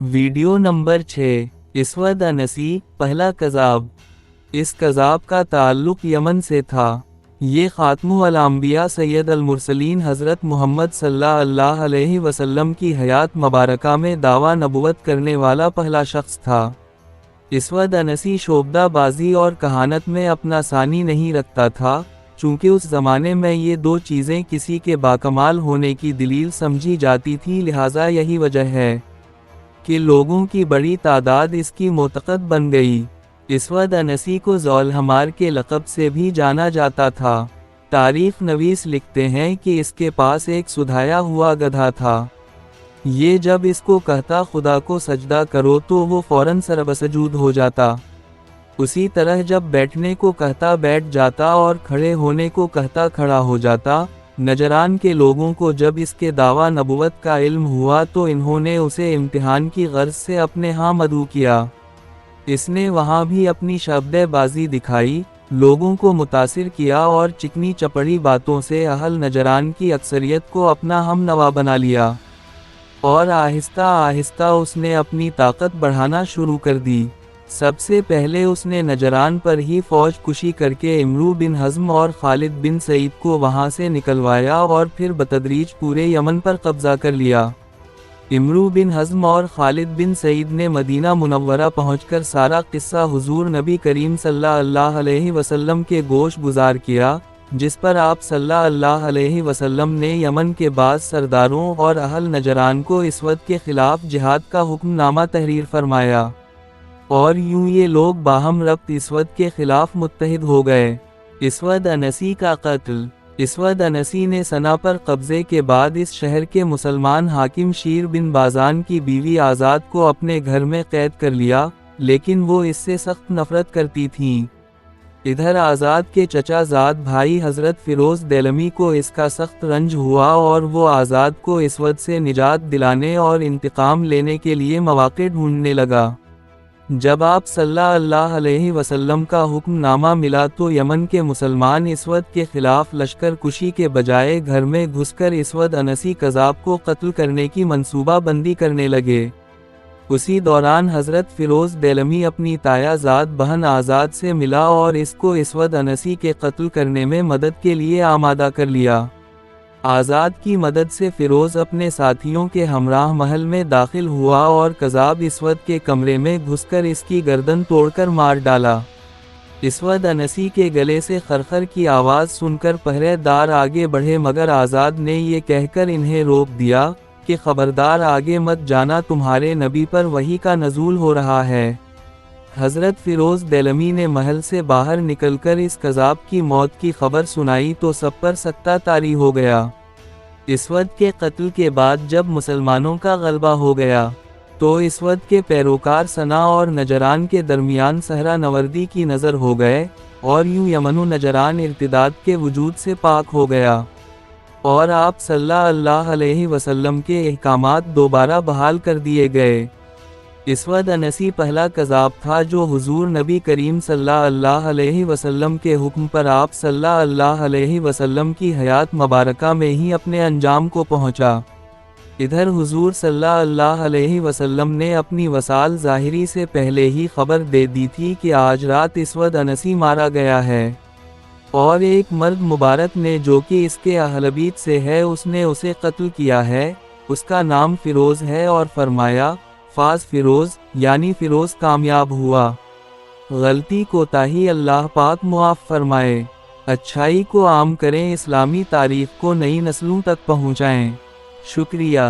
Video number 6 اسود انسی پہلا کذاب۔ اس کذاب کا تعلق یمن سے تھا۔ یہ خاتم الانبیاء سید المرسلین حضرت محمد صلی اللہ علیہ وسلم کی حیات مبارکہ میں دعویٰ نبوت کرنے والا پہلا شخص تھا۔ اسود انسی شعبدہ بازی اور کہانت میں اپنا ثانی نہیں رکھتا تھا، چونکہ اس زمانے میں یہ دو چیزیں کسی کے باکمال ہونے کی دلیل سمجھی جاتی تھی، لہٰذا یہی وجہ ہے کہ لوگوں کی بڑی تعداد اس کی معتقد بن گئی۔ اسود انسی کو ذوالحمار کے لقب سے بھی جانا جاتا تھا۔ تاریخ نویس لکھتے ہیں کہ اس کے پاس ایک سدھایا ہوا گدھا تھا۔ یہ جب اس کو کہتا خدا کو سجدہ کرو تو وہ فوراً سربسجود ہو جاتا۔ اسی طرح جب بیٹھنے کو کہتا بیٹھ جاتا اور کھڑے ہونے کو کہتا کھڑا ہو جاتا۔ نجران کے لوگوں کو جب اس کے دعویٰ نبوت کا علم ہوا تو انہوں نے اسے امتحان کی غرض سے اپنے ہاں مدعو کیا۔ اس نے وہاں بھی اپنی شعبدہ بازی دکھائی، لوگوں کو متاثر کیا اور چکنی چپڑی باتوں سے اہل نجران کی اکثریت کو اپنا ہم نوا بنا لیا، اور آہستہ آہستہ اس نے اپنی طاقت بڑھانا شروع کر دی۔ سب سے پہلے اس نے نجران پر ہی فوج کشی کر کے عمرو بن حزم اور خالد بن سعید کو وہاں سے نکلوایا اور پھر بتدریج پورے یمن پر قبضہ کر لیا۔ عمرو بن حزم اور خالد بن سعید نے مدینہ منورہ پہنچ کر سارا قصہ حضور نبی کریم صلی اللہ علیہ وسلم کے گوش گزار کیا، جس پر آپ صلی اللہ علیہ وسلم نے یمن کے بعض سرداروں اور اہل نجران کو اسود کے خلاف جہاد کا حکم نامہ تحریر فرمایا، اور یوں یہ لوگ باہم ربط اسود کے خلاف متحد ہو گئے۔ اسود انسی کا قتل۔ اسود انسی نے سنا پر قبضے کے بعد اس شہر کے مسلمان حاکم شیر بن بازان کی بیوی آزاد کو اپنے گھر میں قید کر لیا، لیکن وہ اس سے سخت نفرت کرتی تھیں۔ ادھر آزاد کے چچا زاد بھائی حضرت فیروز دیلمی کو اس کا سخت رنج ہوا اور وہ آزاد کو اسود سے نجات دلانے اور انتقام لینے کے لیے مواقع ڈھونڈنے لگا۔ جب آپ صلی اللہ علیہ وسلم کا حکم نامہ ملا تو یمن کے مسلمان اسود کے خلاف لشکر کشی کے بجائے گھر میں گھس کر اسود انسی کذاب کو قتل کرنے کی منصوبہ بندی کرنے لگے۔ اسی دوران حضرت فیروز دیلمی اپنی تایا زاد بہن آزاد سے ملا اور اس کو اسود انسی کے قتل کرنے میں مدد کے لیے آمادہ کر لیا۔ آزاد کی مدد سے فیروز اپنے ساتھیوں کے ہمراہ محل میں داخل ہوا اور کذاب اسود کے کمرے میں گھس کر اس کی گردن توڑ کر مار ڈالا۔ اسود انسی کے گلے سے خرخر کی آواز سن کر پہرے دار آگے بڑھے، مگر آزاد نے یہ کہہ کر انہیں روک دیا کہ خبردار آگے مت جانا، تمہارے نبی پر وحی کا نزول ہو رہا ہے۔ حضرت فیروز دیلمی نے محل سے باہر نکل کر اس کذاب کی موت کی خبر سنائی تو سب پر سکتہ طاری ہو گیا۔ اسود کے قتل کے بعد جب مسلمانوں کا غلبہ ہو گیا تو اسود کے پیروکار سنا اور نجران کے درمیان صحرا نوردی کی نظر ہو گئے، اور یوں یمن و نجران ارتداد کے وجود سے پاک ہو گیا، اور آپ صلی اللہ علیہ وسلم کے احکامات دوبارہ بحال کر دیے گئے۔ اسود انسی پہلا کذاب تھا جو حضور نبی کریم صلی اللہ علیہ وسلم کے حکم پر آپ صلی اللہ علیہ وسلم کی حیات مبارکہ میں ہی اپنے انجام کو پہنچا۔ ادھر حضور صلی اللہ علیہ وسلم نے اپنی وصال ظاہری سے پہلے ہی خبر دے دی تھی کہ آج رات اسود انسی مارا گیا ہے، اور ایک مرد مبارک نے جو کہ اس کے اہل بیت سے ہے اس نے اسے قتل کیا ہے، اس کا نام فیروز ہے، اور فرمایا فاز فیروز، یعنی فیروز کامیاب ہوا۔ غلطی کوتاہی اللہ پاک معاف فرمائے۔ اچھائی کو عام کریں، اسلامی تاریخ کو نئی نسلوں تک پہنچائیں۔ شکریہ۔